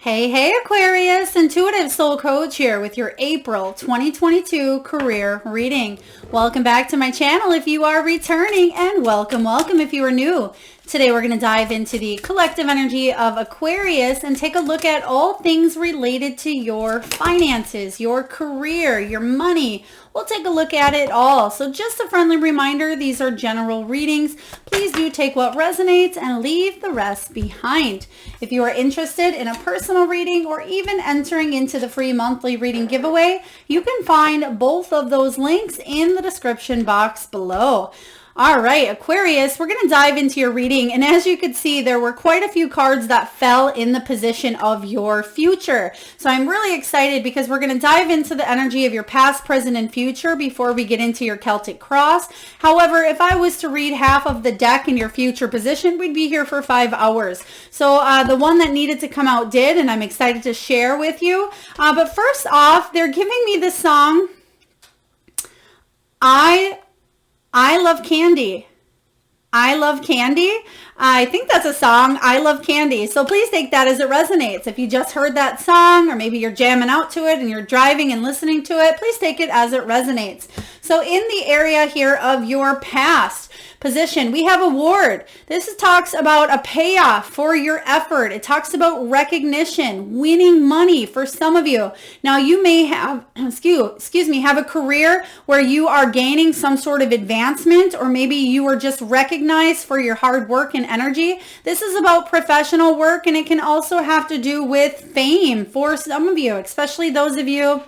Hey, hey Aquarius, Intuitive Soul Coach here with your April 2022 career reading. Welcome back to my channel if you are returning, and welcome if you are new. Today we're going to dive into the collective energy of Aquarius and take a look at all things related to your finances, your career, your money. We'll take a look at it all. So just a friendly reminder, these are general readings. Please do take what resonates and leave the rest behind. If you are interested in a personal reading or even entering into the free monthly reading giveaway, you can find both of those links in the description box below. All right, Aquarius, we're going to dive into your reading. And as you can see, there were quite a few cards that fell in the position of your future. So I'm really excited because we're going to dive into the energy of your past, present, and future before we get into your Celtic cross. However, if I was to read half of the deck in your future position, we'd be here for 5 hours. So the one that needed to come out did, and I'm excited to share with you. But first off, they're giving me this song, I love candy. I love candy. I think that's a song, I love candy. So please take that as it resonates. If you just heard that song, or maybe you're jamming out to it and you're driving and listening to it, please take it as it resonates. So in the area here of your past position, we have award. This talks about a payoff for your effort. It talks about recognition, winning money for some of you. Now you may have, have a career where you are gaining some sort of advancement, or maybe you are just recognized for your hard work and energy. This is about professional work, and it can also have to do with fame for some of you, especially those of you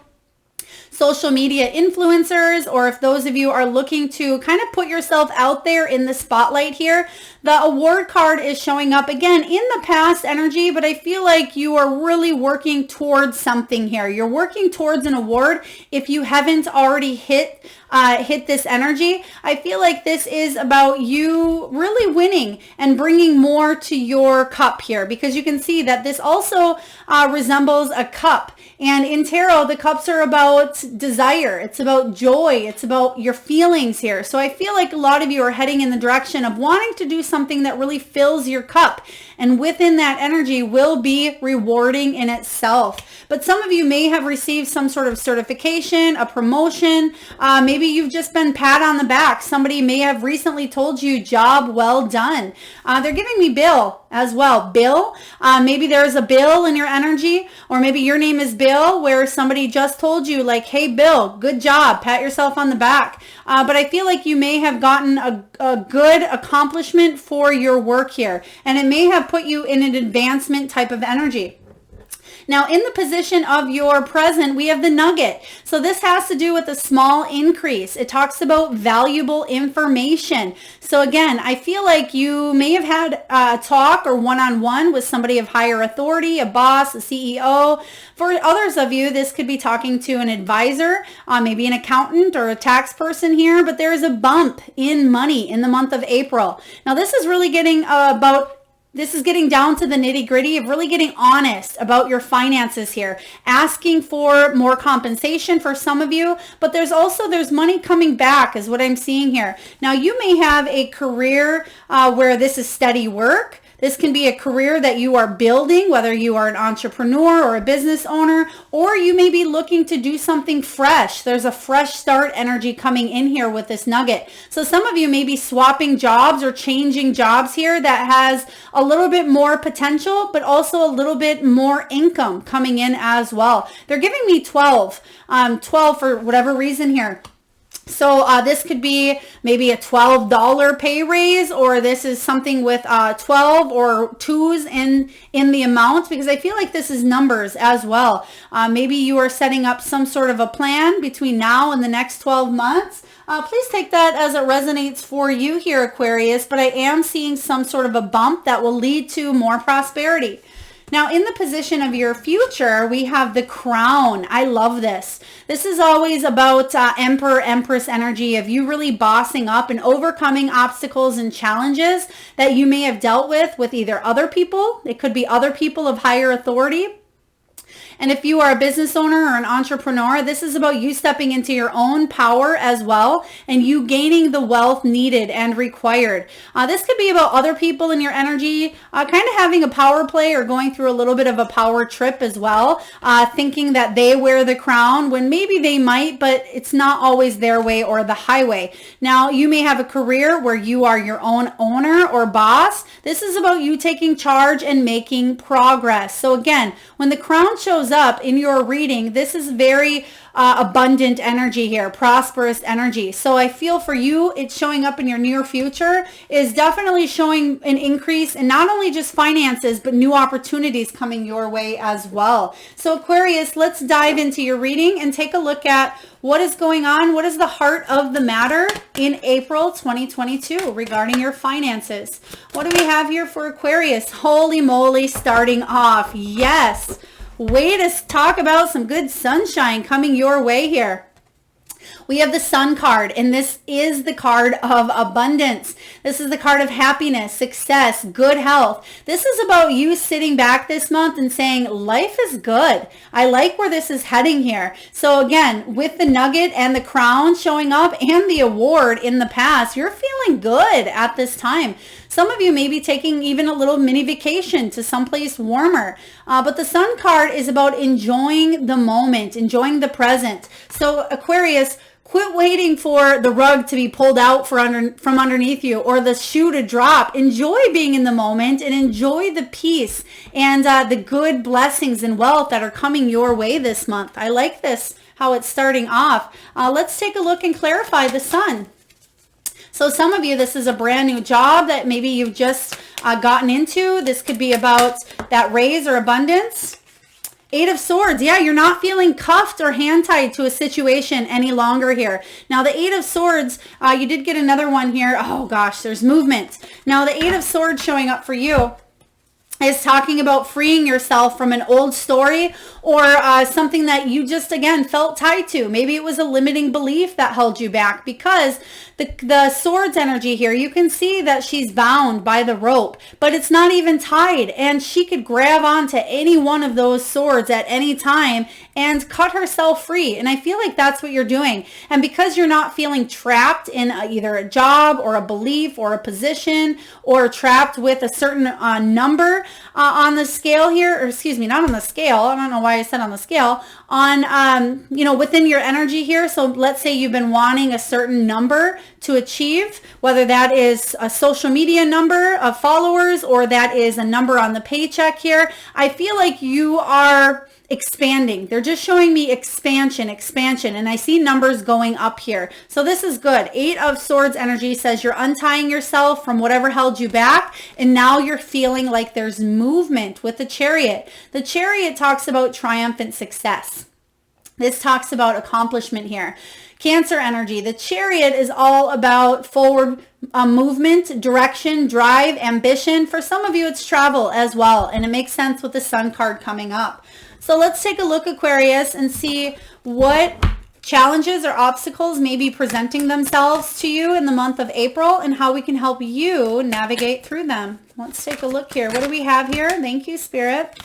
social media influencers, or if those of you are looking to kind of put yourself out there in the spotlight here. The award card is showing up again in the past energy, but I feel like you are really working towards something here. You're working towards an award if you haven't already hit this energy. I feel like this is about you really winning and bringing more to your cup here, because you can see that this also resembles a cup. And in tarot, the cups are about desire. It's about joy. It's about your feelings here. So I feel like a lot of you are heading in the direction of wanting to do something that really fills your cup. And within that energy will be rewarding in itself. But some of you may have received some sort of certification, a promotion. Maybe you've just been pat on the back. Somebody may have recently told you, job well done. They're giving me Bill as well. Bill, maybe there's a Bill in your energy, or maybe your name is Bill, where somebody just told you like, hey, Bill, good job. Pat yourself on the back. But I feel like you may have gotten a good accomplishment for your work here, and it may have put you in an advancement type of energy. Now, in the position of your present, we have the nugget. So this has to do with a small increase. It talks about valuable information. So again, I feel like you may have had a talk or one-on-one with somebody of higher authority, a boss, a CEO. For others of you, this could be talking to an advisor, maybe an accountant or a tax person here, but there is a bump in money in the month of April. Now, this is really getting This is getting down to the nitty gritty of really getting honest about your finances here, asking for more compensation for some of you, but there's money coming back is what I'm seeing here. Now you may have a career where this is steady work. This can be a career that you are building, whether you are an entrepreneur or a business owner, or you may be looking to do something fresh. There's a fresh start energy coming in here with this nugget. So some of you may be swapping jobs or changing jobs here that has a little bit more potential, but also a little bit more income coming in as well. They're giving me 12 for whatever reason here. So this could be maybe a $12 pay raise, or this is something with 12 or 2s in the amount, because I feel like this is numbers as well. Maybe you are setting up some sort of a plan between now and the next 12 months. Please take that as it resonates for you here, Aquarius, but I am seeing some sort of a bump that will lead to more prosperity. Now, in the position of your future, we have the crown. I love this. This is always about Emperor, Empress energy of you really bossing up and overcoming obstacles and challenges that you may have dealt with either other people. It could be other people of higher authority. And if you are a business owner or an entrepreneur, this is about you stepping into your own power as well and you gaining the wealth needed and required. This could be about other people in your energy, kind of having a power play or going through a little bit of a power trip as well, thinking that they wear the crown when maybe they might, but it's not always their way or the highway. Now, you may have a career where you are your own owner or boss. This is about you taking charge and making progress. So again, when the crown shows up in your reading, this is very abundant energy here, prosperous energy. So I feel for you, it's showing up in your near future is definitely showing an increase in not only just finances, but new opportunities coming your way as well. So Aquarius, let's dive into your reading and take a look at what is going on. What is the heart of the matter in April 2022 regarding your finances? What do we have here for Aquarius? Holy moly, starting off. Yes. Way to talk about some good sunshine coming your way here. We have the Sun card, and this is the card of abundance. This is the card of happiness, success, good health. This is about you sitting back this month and saying, life is good. I like where this is heading here. So again, with the nugget and the crown showing up and the award in the past, you're feeling good at this time. Some of you may be taking even a little mini vacation to someplace warmer. But the Sun card is about enjoying the moment, enjoying the present. So Aquarius, quit waiting for the rug to be pulled out from underneath you or the shoe to drop. Enjoy being in the moment and enjoy the peace and the good blessings and wealth that are coming your way this month. I like this, how it's starting off. Let's take a look and clarify the Sun. So some of you, this is a brand new job that maybe you've just gotten into. This could be about that raise or abundance. 8 of Swords. Yeah, you're not feeling cuffed or hand-tied to a situation any longer here. Now, the 8 of Swords, you did get another one here. Oh, gosh, there's movement. Now, the 8 of Swords showing up for you is talking about freeing yourself from an old story or something that you just, again, felt tied to. Maybe it was a limiting belief that held you back because the Swords energy here, you can see that she's bound by the rope, but it's not even tied, and she could grab onto any one of those swords at any time and cut herself free. And I feel like that's what you're doing. And because you're not feeling trapped in either a job or a belief or a position or trapped with a certain number on the scale here, or excuse me, not on the scale. I don't know why I said on the scale. On, within your energy here. So let's say you've been wanting a certain number to achieve, whether that is a social media number of followers or that is a number on the paycheck here. I feel like you are expanding. They're just showing me expansion, and I see numbers going up here. So this is good. 8 of Swords energy says you're untying yourself from whatever held you back, and now you're feeling like there's movement with the Chariot. The Chariot talks about triumphant success. This talks about accomplishment here. Cancer energy. The Chariot is all about forward movement, direction, drive, ambition. For some of you, it's travel as well, and it makes sense with the Sun card coming up. So let's take a look, Aquarius, and see what challenges or obstacles may be presenting themselves to you in the month of April and how we can help you navigate through them. Let's take a look here. What do we have here? Thank you, Spirit.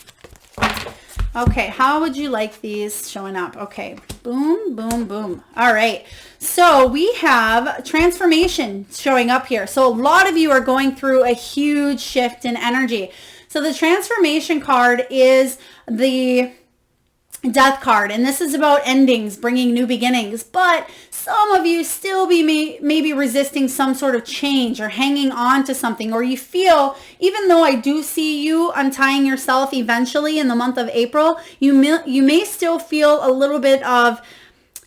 Okay, how would you like these showing up? Okay, boom, boom, boom. All right, so we have transformation showing up here. So a lot of you are going through a huge shift in energy. So the transformation card is the Death card, and this is about endings, bringing new beginnings, but some of you still maybe resisting some sort of change or hanging on to something, or you feel, even though I do see you untying yourself eventually in the month of April, you may still feel a little bit of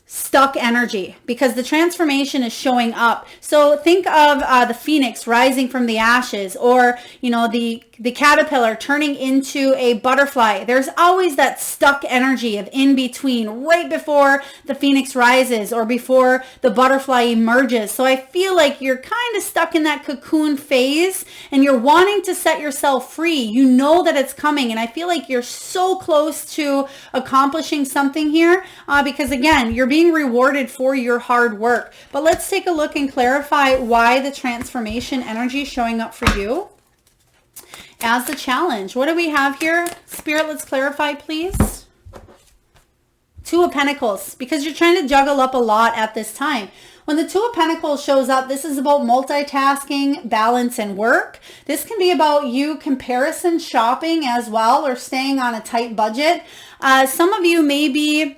stuck energy because the transformation is showing up. So think of the phoenix rising from the ashes, or the caterpillar turning into a butterfly. There's always that stuck energy of in between, right before the phoenix rises or before the butterfly emerges. So I feel like you're kind of stuck in that cocoon phase and you're wanting to set yourself free. You know that it's coming, and I feel like you're so close to accomplishing something here because again, you're being rewarded for your hard work. But let's take a look and clarify why the transformation energy is showing up for you as the challenge. What do we have here? Spirit, let's clarify, please. Two of Pentacles, because you're trying to juggle up a lot at this time. When the Two of Pentacles shows up, this is about multitasking, balance, and work. This can be about you comparison shopping as well, or staying on a tight budget. Some of you may be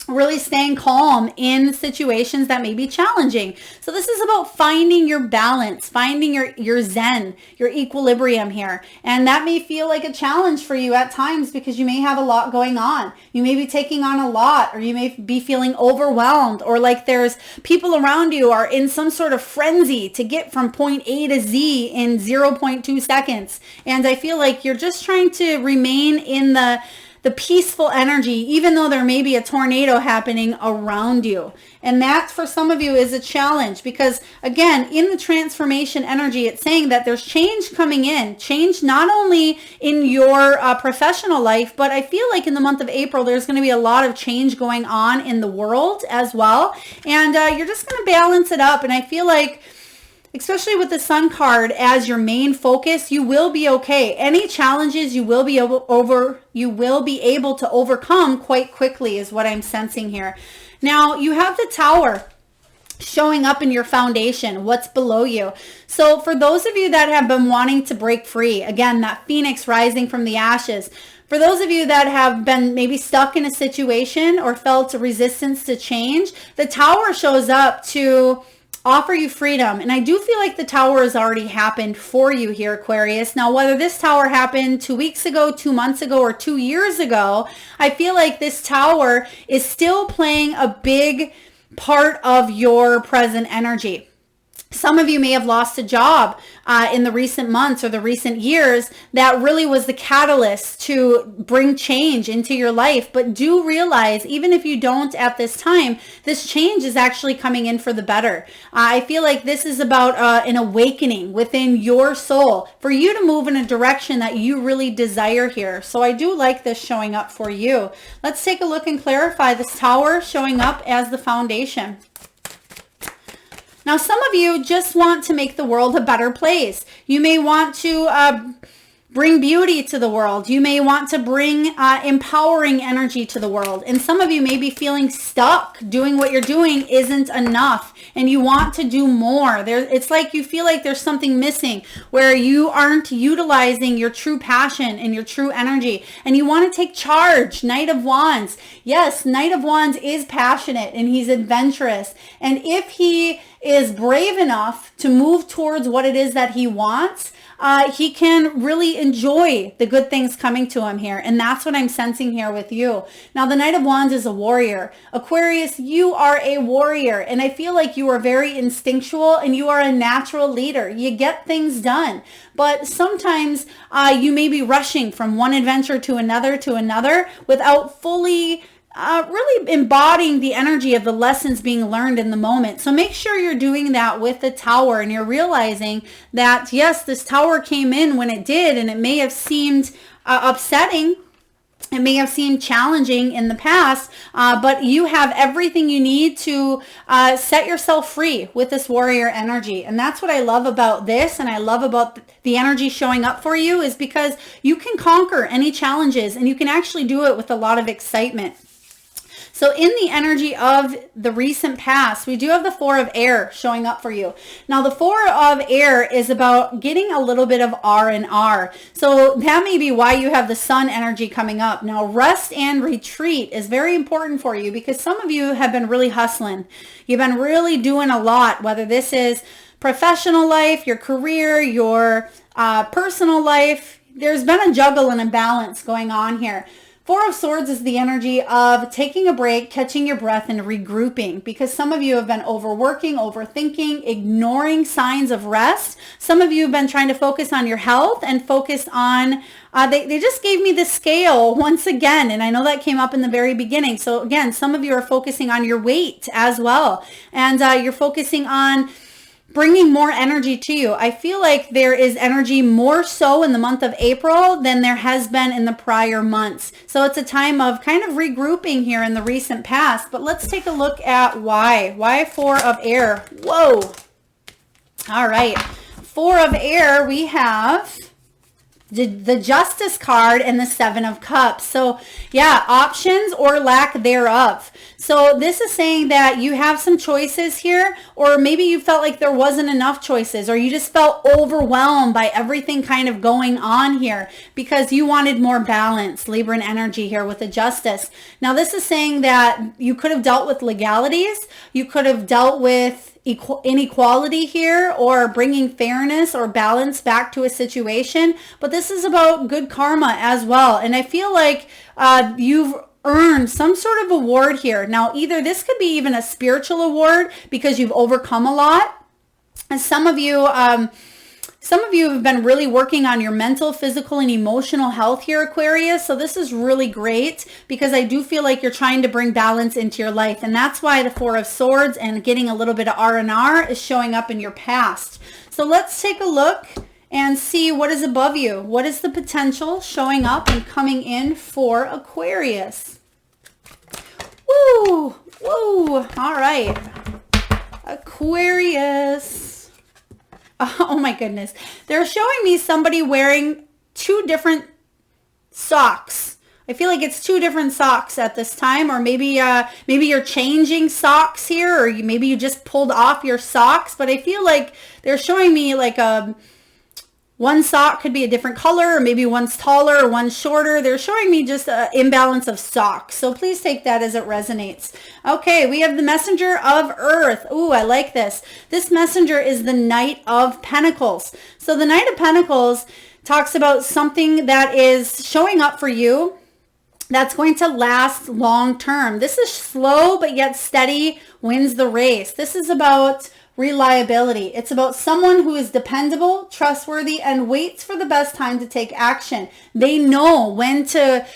really staying calm in situations that may be challenging. So this is about finding your balance, finding your zen, your equilibrium here. And that may feel like a challenge for you at times because you may have a lot going on. You may be taking on a lot, or you may be feeling overwhelmed, or like there's people around you are in some sort of frenzy to get from point A to Z in 0.2 seconds. And I feel like you're just trying to remain in the peaceful energy, even though there may be a tornado happening around you. And that, for some of you, is a challenge because, again, in the transformation energy, it's saying that there's change coming in. Change not only in your professional life, but I feel like in the month of April, there's going to be a lot of change going on in the world as well. And you're just going to balance it up. And I feel like, especially with the Sun card as your main focus, you will be okay. Any challenges you will be able to overcome quite quickly is what I'm sensing here. Now, you have the Tower showing up in your foundation, what's below you. So for those of you that have been wanting to break free, again, that phoenix rising from the ashes, for those of you that have been maybe stuck in a situation or felt a resistance to change, the Tower shows up to offer you freedom. And I do feel like the Tower has already happened for you here, Aquarius. Now, whether this Tower happened 2 weeks ago, 2 months ago, or 2 years ago, I feel like this Tower is still playing a big part of your present energy. Some of you may have lost a job in the recent months or the recent years that really was the catalyst to bring change into your life. But do realize, even if you don't at this time, this change is actually coming in for the better. I feel like this is about an awakening within your soul for you to move in a direction that you really desire here. So I do like this showing up for you. Let's take a look and clarify this Tower showing up as the foundation. Now, some of you just want to make the world a better place. You may want to bring beauty to the world. You may want to bring empowering energy to the world. And some of you may be feeling stuck. Doing what you're doing isn't enough, and you want to do more. It's like you feel like there's something missing where you aren't utilizing your true passion and your true energy, and you want to take charge. Knight of Wands. Yes, Knight of Wands is passionate and he's adventurous. And if he is brave enough to move towards what it is that he wants, he can really enjoy the good things coming to him here. And that's what I'm sensing here with you. Now, the Knight of Wands is a warrior. Aquarius, you are a warrior. And I feel like you are very instinctual and you are a natural leader. You get things done. But sometimes you may be rushing from one adventure to another without fully really embodying the energy of the lessons being learned in the moment. So make sure you're doing that with the Tower, and you're realizing that, yes, this Tower came in when it did, and it may have seemed upsetting. It may have seemed challenging in the past, but you have everything you need to set yourself free with this warrior energy. And that's what I love about this, and I love about the energy showing up for you, is because you can conquer any challenges, and you can actually do it with a lot of excitement. So in the energy of the recent past, we do have the Four of Air showing up for you. Now, the Four of Air is about getting a little bit of R&R. So that may be why you have the Sun energy coming up. Now, rest and retreat is very important for you because some of you have been really hustling. You've been really doing a lot, whether this is professional life, your career, your personal life. There's been a juggle and a balance going on here. Four of Swords is the energy of taking a break, catching your breath, and regrouping, because some of you have been overworking, overthinking, ignoring signs of rest. Some of you have been trying to focus on your health and focus on, they just gave me the scale once again, and I know that came up in the very beginning. So again, some of you are focusing on your weight as well, and you're focusing on bringing more energy to you. I feel like there is energy more so in the month of April than there has been in the prior months. So it's a time of kind of regrouping here in the recent past. But let's take a look at why. Why Four of Air? Whoa. All right. Four of Air, we have the Justice card and the Seven of Cups. So yeah, options or lack thereof. So this is saying that you have some choices here, or maybe you felt like there wasn't enough choices, or you just felt overwhelmed by everything kind of going on here because you wanted more balance, Libran energy here with the Justice. Now this is saying that you could have dealt with legalities, you could have dealt with inequality here, or bringing fairness or balance back to a situation, but this is about good karma as well. And I feel like you've earned some sort of award here. Now either this could be even a spiritual award because you've overcome a lot, and some of you have been really working on your mental, physical, and emotional health here, Aquarius. So this is really great because I do feel like you're trying to bring balance into your life. And that's why the Four of Swords and getting a little bit of R&R is showing up in your past. So let's take a look and see what is above you. What is the potential showing up and coming in for Aquarius? Woo! Woo! All right. Aquarius. Oh my goodness. They're showing me somebody wearing two different socks. I feel like it's two different socks at this time, or maybe you're changing socks here, or maybe you just pulled off your socks, but I feel like they're showing me like one sock could be a different color, or maybe one's taller or one's shorter. They're showing me just an imbalance of socks. So please take that as it resonates. Okay, we have the Messenger of Earth. Ooh, I like this. This messenger is the Knight of Pentacles. So the Knight of Pentacles talks about something that is showing up for you that's going to last long term. This is slow but yet steady wins the race. This is about reliability. It's about someone who is dependable, trustworthy, and waits for the best time to take action. They know when to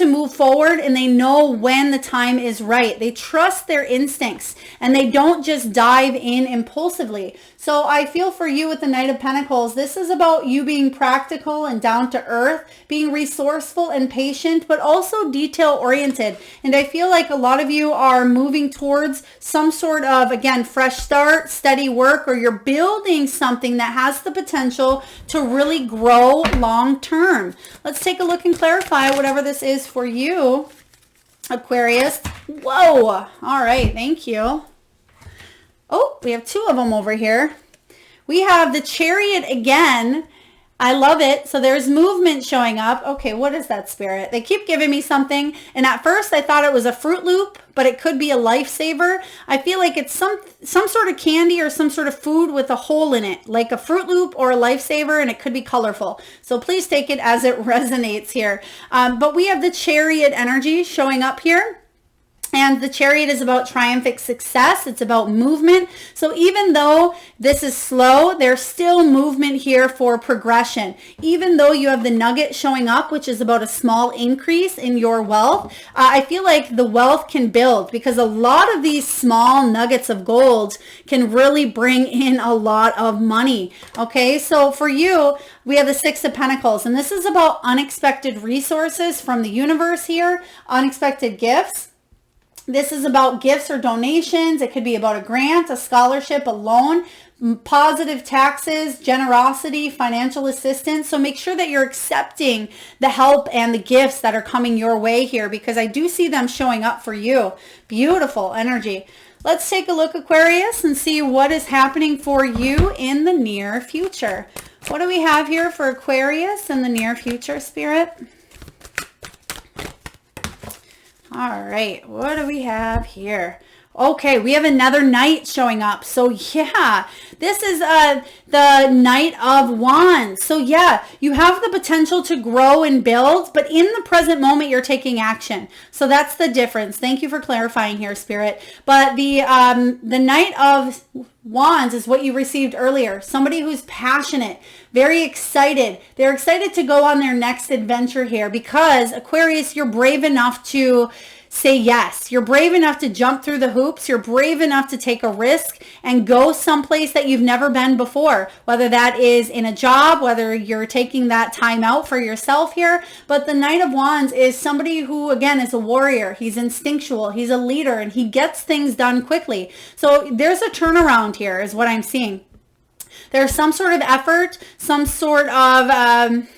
move forward, and they know when the time is right. They trust their instincts, and they don't just dive in impulsively. So I feel for you with the Knight of Pentacles, this is about you being practical and down to earth, being resourceful and patient, but also detail oriented. And I feel like a lot of you are moving towards some sort of, again, fresh start, steady work, or you're building something that has the potential to really grow long term. Let's take a look and clarify whatever this is for you, Aquarius. Whoa. All right. Thank you. Oh, we have two of them over here. We have the Chariot again. I love it. So there's movement showing up. Okay, what is that, Spirit? They keep giving me something. And at first I thought it was a Fruit Loop, but it could be a lifesaver. I feel like it's some sort of candy or some sort of food with a hole in it, like a Fruit Loop or a lifesaver, and it could be colorful. So please take it as it resonates here. But we have the Chariot energy showing up here. And the Chariot is about triumphant success. It's about movement. So even though this is slow, there's still movement here for progression. Even though you have the Nugget showing up, which is about a small increase in your wealth, I feel like the wealth can build because a lot of these small nuggets of gold can really bring in a lot of money. Okay, so for you, we have the Six of Pentacles, and this is about unexpected resources from the universe here, unexpected gifts. This is about gifts or donations. It could be about a grant, a scholarship, a loan, positive taxes, generosity, financial assistance. So make sure that you're accepting the help and the gifts that are coming your way here, because I do see them showing up for you. Beautiful energy. Let's take a look, Aquarius, and see what is happening for you in the near future. What do we have here for Aquarius in the near future, Spirit? All right, what do we have here? Okay, we have another Knight showing up. So yeah, this is the Knight of Wands. So yeah, you have the potential to grow and build, but in the present moment, you're taking action. So that's the difference. Thank you for clarifying here, Spirit. But the Knight of Wands is what you received earlier. Somebody who's passionate, very excited. They're excited to go on their next adventure here because, Aquarius, you're brave enough to say yes. You're brave enough to jump through the hoops. You're brave enough to take a risk and go someplace that you've never been before, whether that is in a job, whether you're taking that time out for yourself here. But the Knight of Wands is somebody who, again, is a warrior. He's instinctual. He's a leader, and he gets things done quickly. So there's a turnaround here is what I'm seeing. There's some sort of effort, some sort of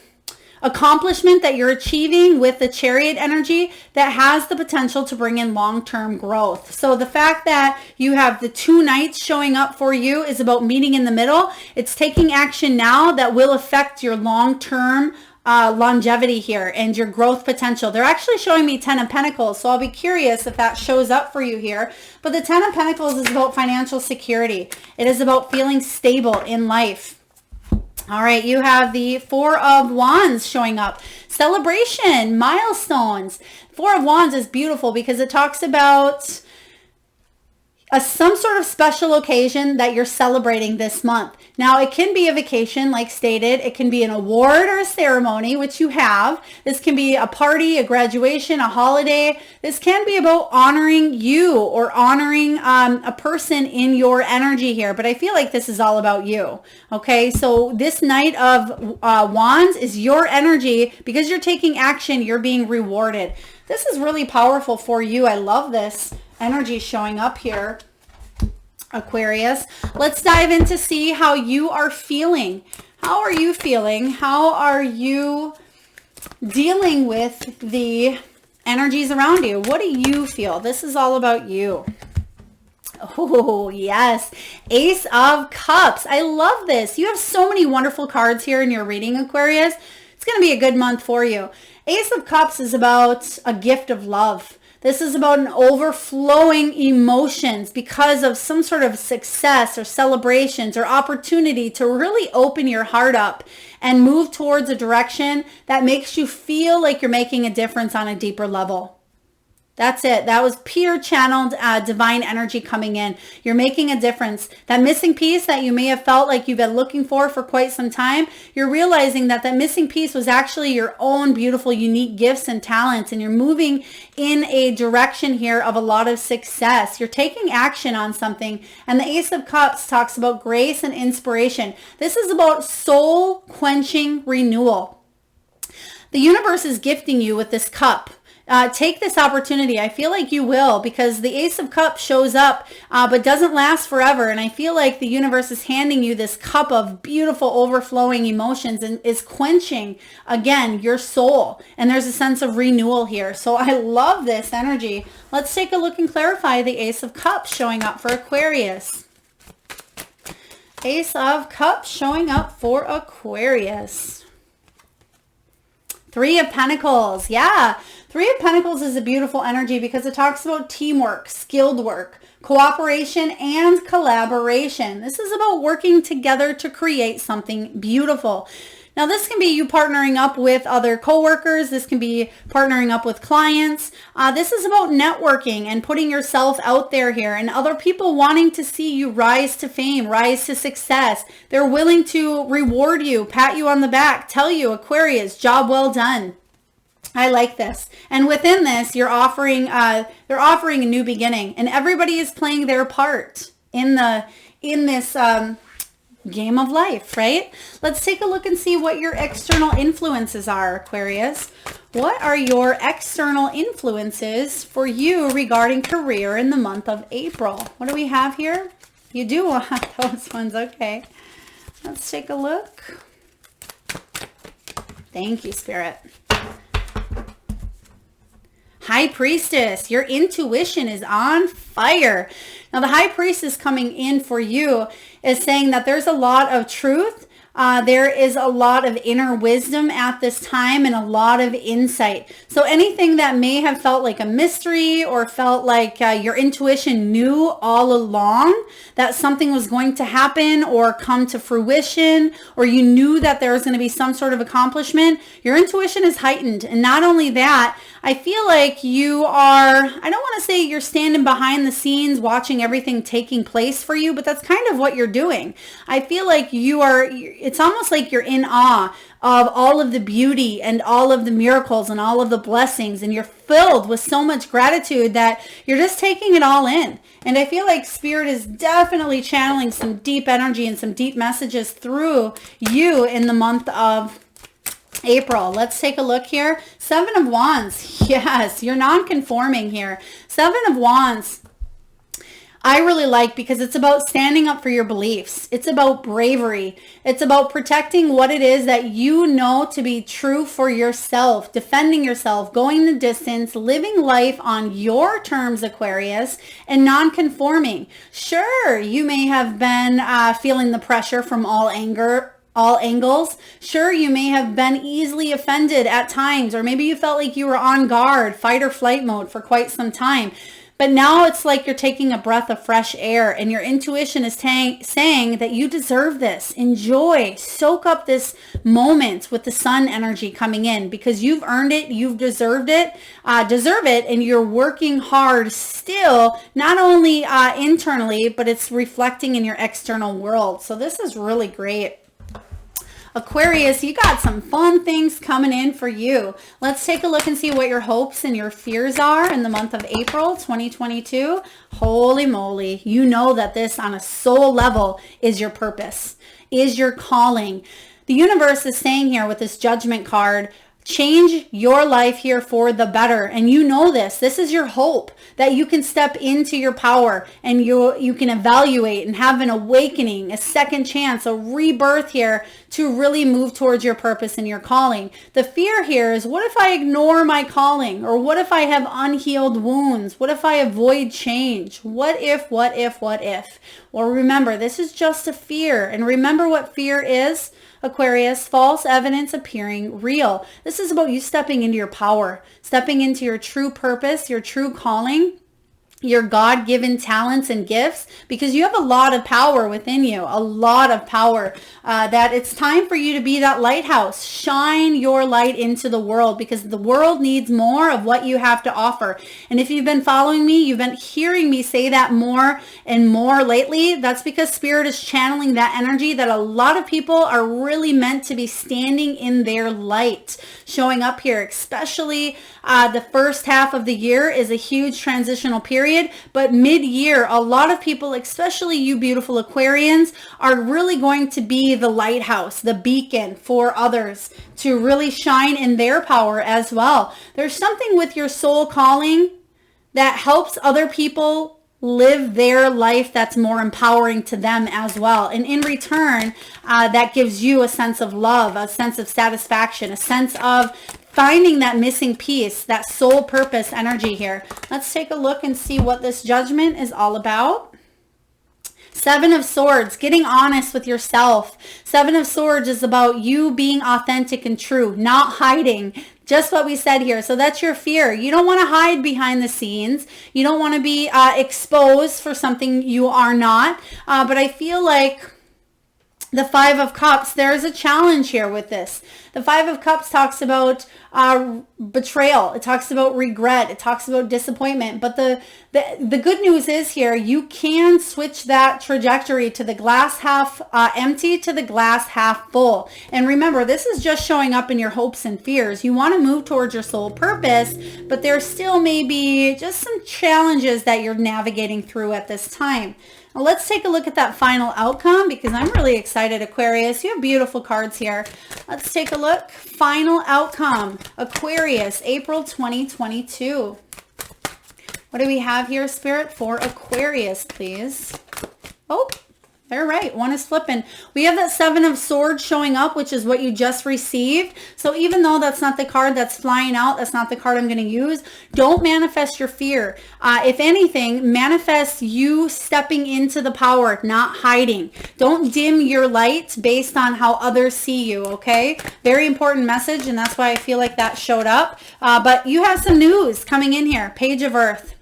accomplishment that you're achieving with the Chariot energy that has the potential to bring in long-term growth. So the fact that you have the 2 Knights showing up for you is about meeting in the middle. It's taking action now that will affect your long-term longevity here and your growth potential. They're actually showing me 10 of Pentacles, so I'll be curious if that shows up for you here. But the 10 of Pentacles is about financial security. It is about feeling stable in life. All right, you have the 4 of Wands showing up. Celebration, milestones. 4 of Wands is beautiful because it talks about some sort of special occasion that you're celebrating this month. Now, it can be a vacation, like stated. It can be an award or a ceremony, which you have. This can be a party, a graduation, a holiday. This can be about honoring you or honoring a person in your energy here. But I feel like this is all about you. Okay, so this Knight of Wands is your energy. Because you're taking action, you're being rewarded. This is really powerful for you. I love this energy showing up here, Aquarius. Let's dive in to see how you are feeling. How are you feeling? How are you dealing with the energies around you? What do you feel? This is all about you. Oh, yes. Ace of Cups. I love this. You have so many wonderful cards here in your reading, Aquarius. It's going to be a good month for you. Ace of Cups is about a gift of love. This is about an overflowing emotions because of some sort of success or celebrations or opportunity to really open your heart up and move towards a direction that makes you feel like you're making a difference on a deeper level. That's it. That was pure channeled divine energy coming in. You're making a difference. That missing piece that you may have felt like you've been looking for quite some time, you're realizing that that missing piece was actually your own beautiful, unique gifts and talents, and you're moving in a direction here of a lot of success. You're taking action on something, and the Ace of Cups talks about grace and inspiration. This is about soul-quenching renewal. The universe is gifting you with this cup. Take this opportunity. I feel like you will, because the Ace of Cups shows up but doesn't last forever. And I feel like the universe is handing you this cup of beautiful overflowing emotions and is quenching, again, your soul. And there's a sense of renewal here. So I love this energy. Let's take a look and clarify the Ace of Cups showing up for Aquarius. Ace of Cups showing up for Aquarius. 3 of Pentacles. Yeah. 3 of Pentacles is a beautiful energy because it talks about teamwork, skilled work, cooperation, and collaboration. This is about working together to create something beautiful. Now, this can be you partnering up with other coworkers. This can be partnering up with clients. This is about networking and putting yourself out there here and other people wanting to see you rise to fame, rise to success. They're willing to reward you, pat you on the back, tell you, Aquarius, job well done. I like this. And within this, they're offering a new beginning, and everybody is playing their part in this game of life, right? Let's take a look and see what your external influences are, Aquarius. What are your external influences for you regarding career in the month of April? What do we have here? You do want those ones. Okay. Let's take a look. Thank you, Spirit. High Priestess, your intuition is on fire. Now, the High Priestess coming in for you is saying that there's a lot of truth. There is a lot of inner wisdom at this time and a lot of insight. So anything that may have felt like a mystery or felt like your intuition knew all along that something was going to happen or come to fruition, or you knew that there was going to be some sort of accomplishment, your intuition is heightened. And not only that, I feel like you are, I don't want to say you're standing behind the scenes watching everything taking place for you, but that's kind of what you're doing. I feel like it's almost like you're in awe of all of the beauty and all of the miracles and all of the blessings, and you're filled with so much gratitude that you're just taking it all in. And I feel like Spirit is definitely channeling some deep energy and some deep messages through you in the month of April. Let's take a look here. 7 of Wands. Yes, you're non-conforming here. 7 of Wands. I really like, because it's about standing up for your beliefs. It's about bravery. It's about protecting what it is that you know to be true for yourself, defending yourself, going the distance, living life on your terms, Aquarius, and non-conforming. Sure, you may have been feeling the pressure from all angles. Sure, you may have been easily offended at times, or maybe you felt like you were on guard, fight or flight mode for quite some time. But now it's like you're taking a breath of fresh air, and your intuition is saying that you deserve this. Enjoy, soak up this moment with the sun energy coming in, because you've earned it, you've deserve it, and you're working hard still, not only internally, but it's reflecting in your external world. So this is really great. Aquarius, you got some fun things coming in for you. Let's take a look and see what your hopes and your fears are in the month of April 2022. Holy moly, you know that this on a soul level is your purpose, is your calling. The universe is saying here with this Judgment card, change your life here for the better. And you know this. This is your hope, that you can step into your power and you can evaluate and have an awakening, a second chance, a rebirth here to really move towards your purpose and your calling. The fear here is, what if I ignore my calling? Or what if I have unhealed wounds? What if I avoid change? What if? Well, remember, this is just a fear. And remember what fear is? Aquarius, false evidence appearing real. This is about you stepping into your power, stepping into your true purpose, your true calling, your God-given talents and gifts, because you have a lot of power within you, a lot of power, that it's time for you to be that lighthouse. Shine your light into the world, because the world needs more of what you have to offer. And if you've been following me, you've been hearing me say that more and more lately. That's because Spirit is channeling that energy, that a lot of people are really meant to be standing in their light, showing up here, especially the first half of the year is a huge transitional period, but mid-year, a lot of people, especially you beautiful Aquarians, are really going to be the lighthouse, the beacon for others to really shine in their power as well. There's something with your soul calling that helps other people live their life that's more empowering to them as well. And in return, that gives you a sense of love, a sense of satisfaction, a sense of finding that missing piece, that soul purpose energy here. Let's take a look and see what this Judgment is all about. Seven of Swords, getting honest with yourself. Seven of Swords is about you being authentic and true, not hiding. Just what we said here. So that's your fear. You don't want to hide behind the scenes. You don't want to be exposed for something you are not. But I feel like the Five of Cups, there's a challenge here with this. The Five of Cups talks about betrayal. It talks about regret. It talks about disappointment. But the good news is here, you can switch that trajectory to the glass half empty to the glass half full. And remember, this is just showing up in your hopes and fears. You want to move towards your soul purpose, but there still may be just some challenges that you're navigating through at this time. Now let's take a look at that final outcome, because I'm really excited, Aquarius. You have beautiful cards here. Let's take a look. Final outcome, Aquarius, April 2022. What do we have here, Spirit, for Aquarius, please? Oh, they're right. One is flipping. We have that Seven of Swords showing up, which is what you just received. So even though that's not the card that's flying out, that's not the card I'm going to use, don't manifest your fear. If anything, manifest you stepping into the power, not hiding. Don't dim your light based on how others see you, okay? Very important message, and that's why I feel like that showed up. But you have some news coming in here. Page of Earth.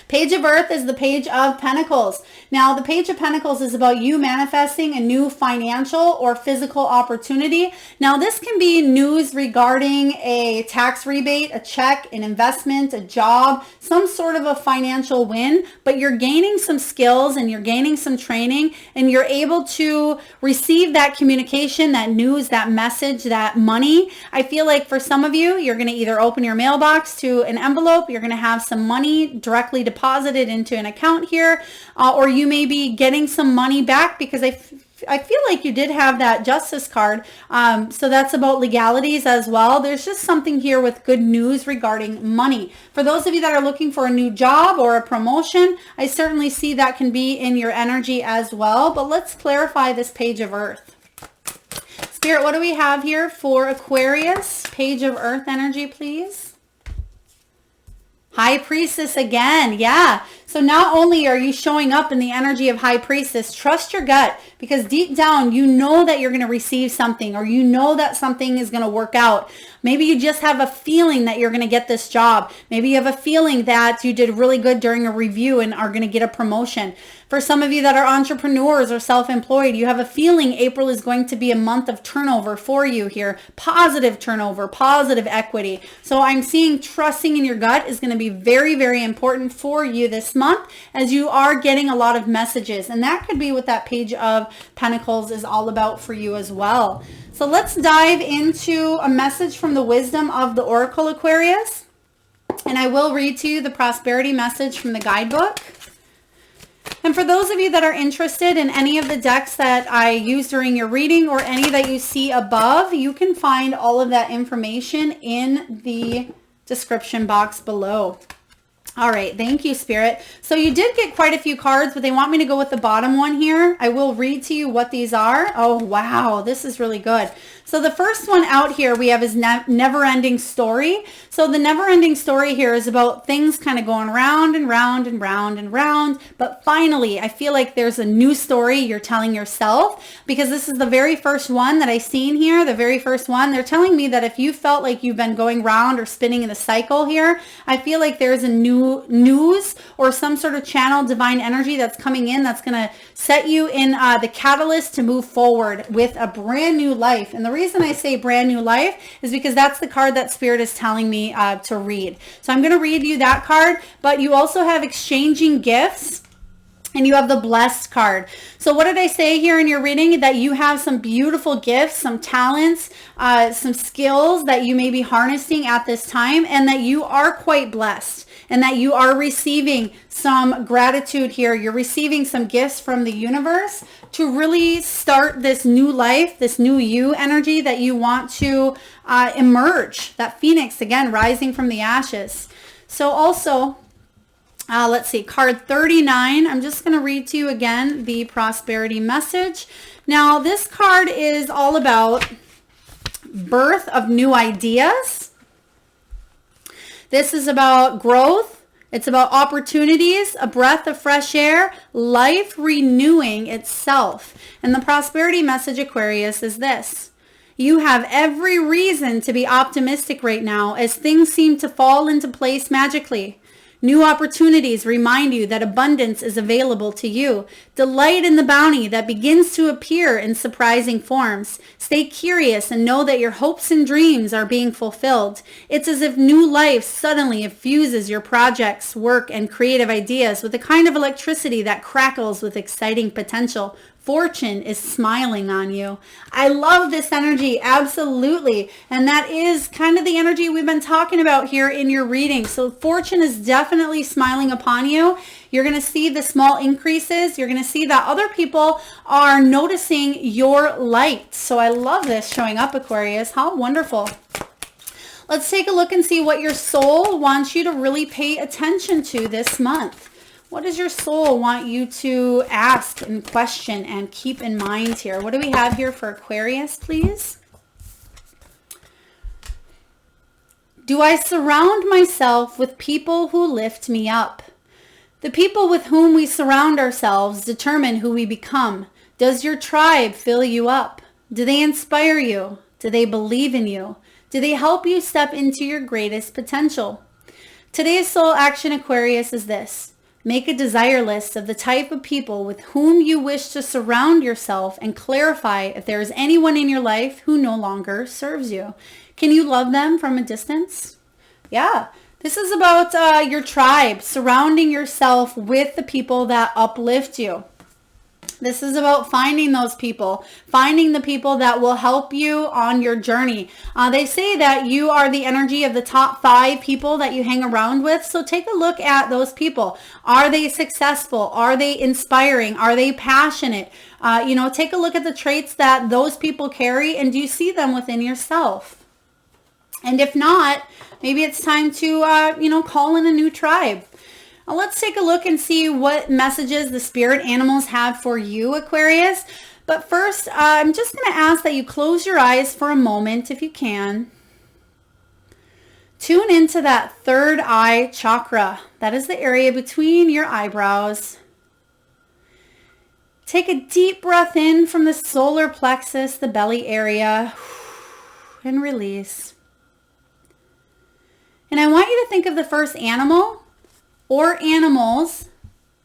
Page of Earth is the Page of Pentacles. Now, the Page of Pentacles is about you manifesting a new financial or physical opportunity. Now, this can be news regarding a tax rebate, a check, an investment, a job, some sort of a financial win, but you're gaining some skills and you're gaining some training, and you're able to receive that communication, that news, that message, that money. I feel like for some of you, you're going to either open your mailbox to an envelope, you're going to have some money directly deposited into an account here, or you may be getting some money back, because I I feel like you did have that Justice card. So that's about legalities as well. There's just something here with good news regarding money. For those of you that are looking for a new job or a promotion, I certainly see that can be in your energy as well. But let's clarify this Page of Earth. Spirit, what do we have here for Aquarius? Page of Earth energy, please. High Priestess again. Yeah. So not only are you showing up in the energy of High Priestess, trust your gut, because deep down, you know that you're going to receive something, or you know that something is going to work out. Maybe you just have a feeling that you're going to get this job. Maybe you have a feeling that you did really good during a review and are going to get a promotion. For some of you that are entrepreneurs or self-employed, you have a feeling April is going to be a month of turnover for you here. Positive turnover, positive equity. So I'm seeing trusting in your gut is going to be very, very important for you this month, as you are getting a lot of messages. And that could be what that Page of Pentacles is all about for you as well. So let's dive into a message from the wisdom of the Oracle, Aquarius. And I will read to you the prosperity message from the guidebook. And for those of you that are interested in any of the decks that I use during your reading, or any that you see above, you can find all of that information in the description box below. All right, thank you, Spirit. So you did get quite a few cards, but they want me to go with the bottom one here. I will read to you what these are. Oh, wow, this is really good. So the first one out here we have is Never-Ending Story. So the never-ending story here is about things kind of going round and round and round and round. But finally, I feel like there's a new story you're telling yourself, because this is the very first one that I've seen here, the very first one. They're telling me that if you felt like you've been going round or spinning in a cycle here, I feel like there's a new news or some sort of channel, divine energy that's coming in that's going to set you in the catalyst to move forward with a brand new life. And the reason I say brand new life is because that's the card that Spirit is telling me to read. So I'm going to read you that card, but you also have exchanging gifts. And you have the Blessed card. So what did I say here in your reading? That you have some beautiful gifts, some talents, some skills that you may be harnessing at this time, and that you are quite blessed, and that you are receiving some gratitude here. You're receiving some gifts from the universe to really start this new life, this new you energy that you want to emerge. That phoenix, again, rising from the ashes. So also, let's see, card 39. I'm just going to read to you again the prosperity message. Now, this card is all about birth of new ideas. This is about growth. It's about opportunities, a breath of fresh air, life renewing itself. And the prosperity message, Aquarius, is this. You have every reason to be optimistic right now, as things seem to fall into place magically. New opportunities remind you that abundance is available to you. Delight in the bounty that begins to appear in surprising forms. Stay curious and know that your hopes and dreams are being fulfilled. It's as if new life suddenly infuses your projects, work, and creative ideas with a kind of electricity that crackles with exciting potential. Fortune is smiling on you. I love this energy, absolutely. And that is kind of the energy we've been talking about here in your reading. So fortune is definitely smiling upon you. You're going to see the small increases. You're going to see that other people are noticing your light. So I love this showing up, Aquarius. How wonderful. Let's take a look and see what your soul wants you to really pay attention to this month. What does your soul want you to ask and question and keep in mind here? What do we have here for Aquarius, please? Do I surround myself with people who lift me up? The people with whom we surround ourselves determine who we become. Does your tribe fill you up? Do they inspire you? Do they believe in you? Do they help you step into your greatest potential? Today's soul action, Aquarius, is this. Make a desire list of the type of people with whom you wish to surround yourself and clarify if there is anyone in your life who no longer serves you. Can you love them from a distance? Yeah, this is about your tribe, surrounding yourself with the people that uplift you. This is about finding those people, finding the people that will help you on your journey. They say that you are the energy of the top 5 people that you hang around with. So take a look at those people. Are they successful? Are they inspiring? Are they passionate? Take a look at the traits that those people carry, and do you see them within yourself? And if not, maybe it's time to, call in a new tribe. Let's take a look and see what messages the spirit animals have for you, Aquarius. But first, I'm just going to ask that you close your eyes for a moment if you can. Tune into that third eye chakra. That is the area between your eyebrows. Take a deep breath in from the solar plexus, the belly area, and release. And I want you to think of the first animal or animals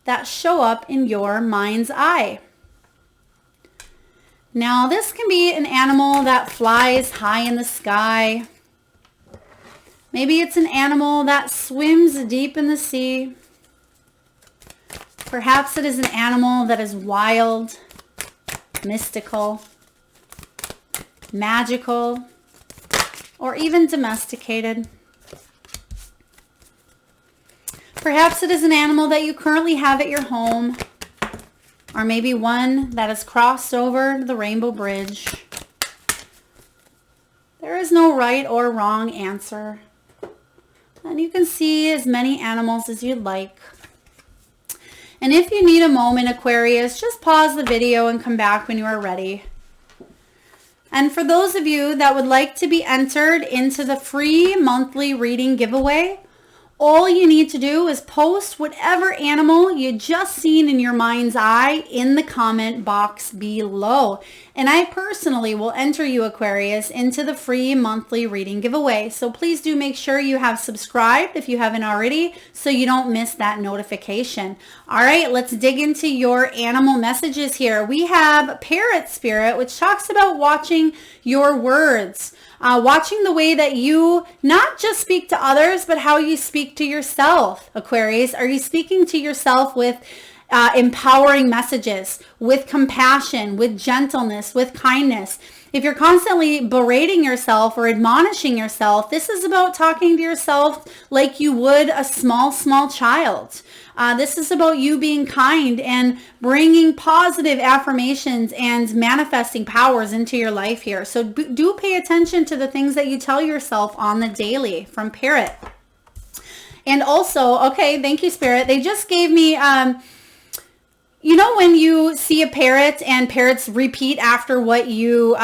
that show up in your mind's eye. Now, this can be an animal that flies high in the sky. Maybe it's an animal that swims deep in the sea. Perhaps it is an animal that is wild, mystical, magical, or even domesticated. Perhaps it is an animal that you currently have at your home, or maybe one that has crossed over the Rainbow Bridge. There is no right or wrong answer, and you can see as many animals as you'd like. And if you need a moment, Aquarius, just pause the video and come back when you are ready. And for those of you that would like to be entered into the free monthly reading giveaway, all you need to do is post whatever animal you just seen in your mind's eye in the comment box below. And I personally will enter you, Aquarius, into the free monthly reading giveaway. So please do make sure you have subscribed if you haven't already, so you don't miss that notification. All right, let's dig into your animal messages here. We have Parrot Spirit, which talks about watching your words. Watching the way that you not just speak to others, but how you speak to yourself, Aquarius. Are you speaking to yourself with empowering messages, with compassion, with gentleness, with kindness? If you're constantly berating yourself or admonishing yourself, this is about talking to yourself like you would a small child. This is about you being kind and bringing positive affirmations and manifesting powers into your life here. So do pay attention to the things that you tell yourself on the daily from Parrot. And also, okay, thank you, Spirit. They just gave me... when you see a parrot and parrots repeat after what you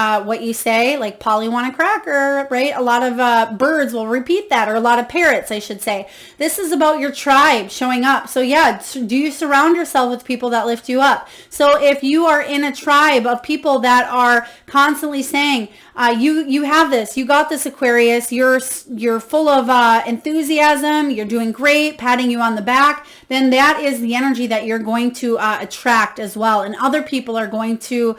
say, like Polly want a cracker, right? A lot of birds will repeat that, or a lot of parrots, I should say. This is about your tribe showing up. So yeah, do you surround yourself with people that lift you up? So if you are in a tribe of people that are constantly saying, you have this, you got this, Aquarius, you're full of enthusiasm, you're doing great, patting you on the back, then that is the energy that you're going to attract as well. And other people are going to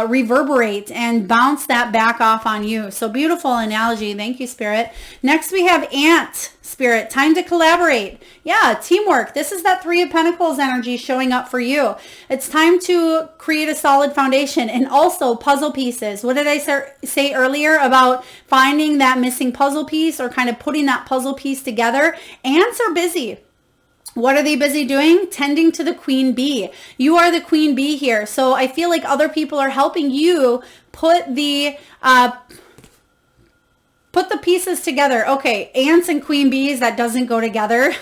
reverberate and bounce that back off on you. So beautiful analogy. Thank you, Spirit. Next we have Ant Spirit. Time to collaborate. Yeah, teamwork. This is that 3 of Pentacles energy showing up for you. It's time to create a solid foundation, and also puzzle pieces. What did I say earlier about finding that missing puzzle piece, or kind of putting that puzzle piece together? Ants are busy. What are they busy doing? Tending to the queen bee. You are the queen bee here. So I feel like other people are helping you put the pieces together. Okay, ants and queen bees, that doesn't go together.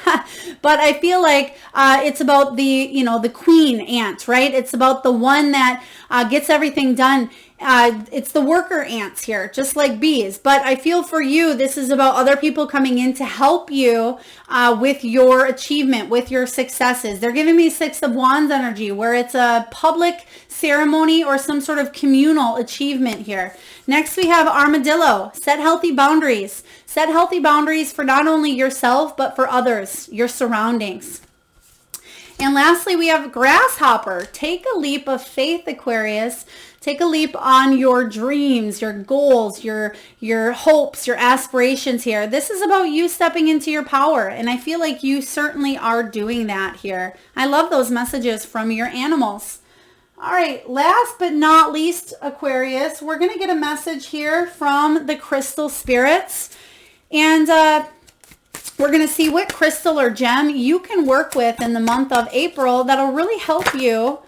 But I feel like it's about the queen ant, right? It's about the one that gets everything done. It's the worker ants here, just like bees. But I feel for you, this is about other people coming in to help you with your achievement, with your successes. They're giving me 6 of Wands energy, where it's a public ceremony or some sort of communal achievement here. Next, we have Armadillo. Set healthy boundaries. Set healthy boundaries for not only yourself, but for others, your surroundings. And lastly, we have Grasshopper. Take a leap of faith, Aquarius. Take a leap on your dreams, your goals, your hopes, your aspirations here. This is about you stepping into your power, and I feel like you certainly are doing that here. I love those messages from your animals. All right, last but not least, Aquarius, we're going to get a message here from the crystal spirits. And we're going to see what crystal or gem you can work with in the month of April that'll really help you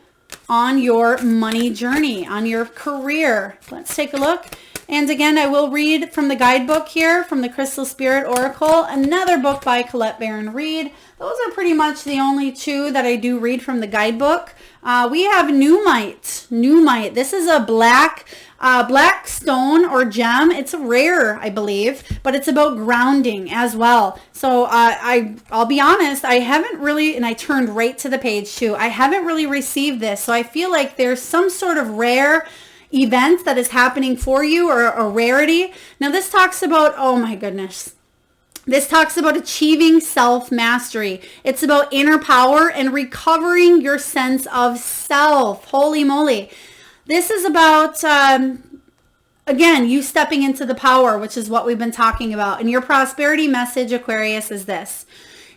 on your money journey, on your career. Let's take a look. And again, I will read from the guidebook here from the Crystal Spirit Oracle, another book by Collette Baron-Reid. Those are pretty much the only two that I do read from the guidebook. We have Numite. Numite. This is a black stone or gem. It's rare, I believe, but it's about grounding as well. So I'll be honest, I haven't really, and I turned right to the page too, I haven't really received this. So I feel like there's some sort of rare event that is happening for you, or a rarity. Now this talks about, oh my goodness, this talks about achieving self-mastery. It's about inner power and recovering your sense of self. Holy moly. This is about, again, you stepping into the power, which is what we've been talking about. And your prosperity message, Aquarius, is this.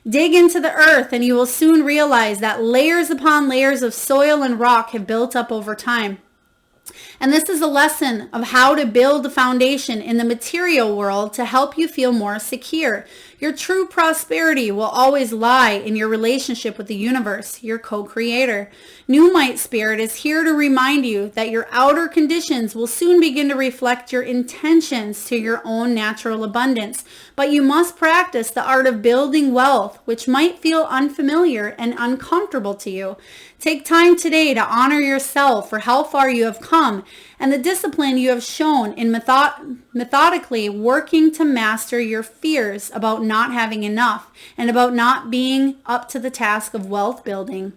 Dig into the earth and you will soon realize that layers upon layers of soil and rock have built up over time. And this is a lesson of how to build a foundation in the material world to help you feel more secure. Your true prosperity will always lie in your relationship with the universe, your co-creator. Numite Spirit is here to remind you that your outer conditions will soon begin to reflect your intentions to your own natural abundance. But you must practice the art of building wealth, which might feel unfamiliar and uncomfortable to you. Take time today to honor yourself for how far you have come and the discipline you have shown in methodically working to master your fears about not having enough and about not being up to the task of wealth building.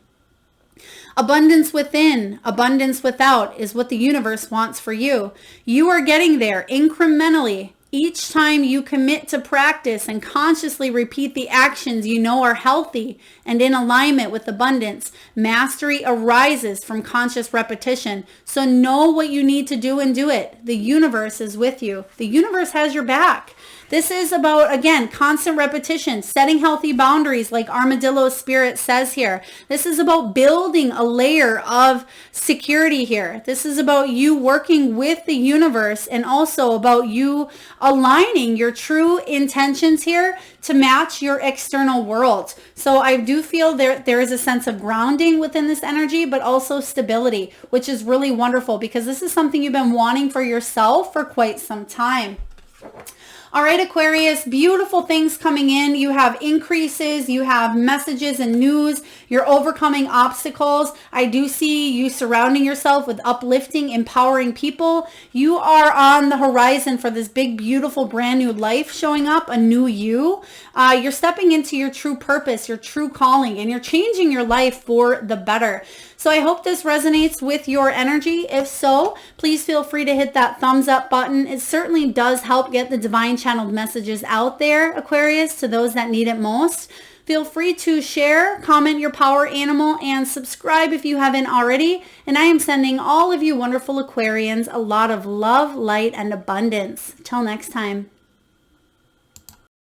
Abundance within, abundance without is what the universe wants for you. You are getting there incrementally. Each time you commit to practice and consciously repeat the actions you know are healthy and in alignment with abundance, mastery arises from conscious repetition. So know what you need to do and do it. The universe is with you. The universe has your back. This is about, again, constant repetition, setting healthy boundaries like Armadillo Spirit says here. This is about building a layer of security here. This is about you working with the universe and also about you aligning your true intentions here to match your external world. So I do feel there is a sense of grounding within this energy, but also stability, which is really wonderful because this is something you've been wanting for yourself for quite some time. All right, Aquarius, beautiful things coming in. You have increases, you have messages and news, you're overcoming obstacles. I do see you surrounding yourself with uplifting, empowering people. You are on the horizon for this big, beautiful, brand new life showing up, a new you. You're stepping into your true purpose, your true calling, and you're changing your life for the better. So I hope this resonates with your energy. If so, please feel free to hit that thumbs up button. It certainly does help get the divine channeled messages out there, Aquarius, to those that need it most. Feel free to share, comment your power animal, and subscribe if you haven't already. And I am sending all of you wonderful Aquarians a lot of love, light, and abundance. Till next time.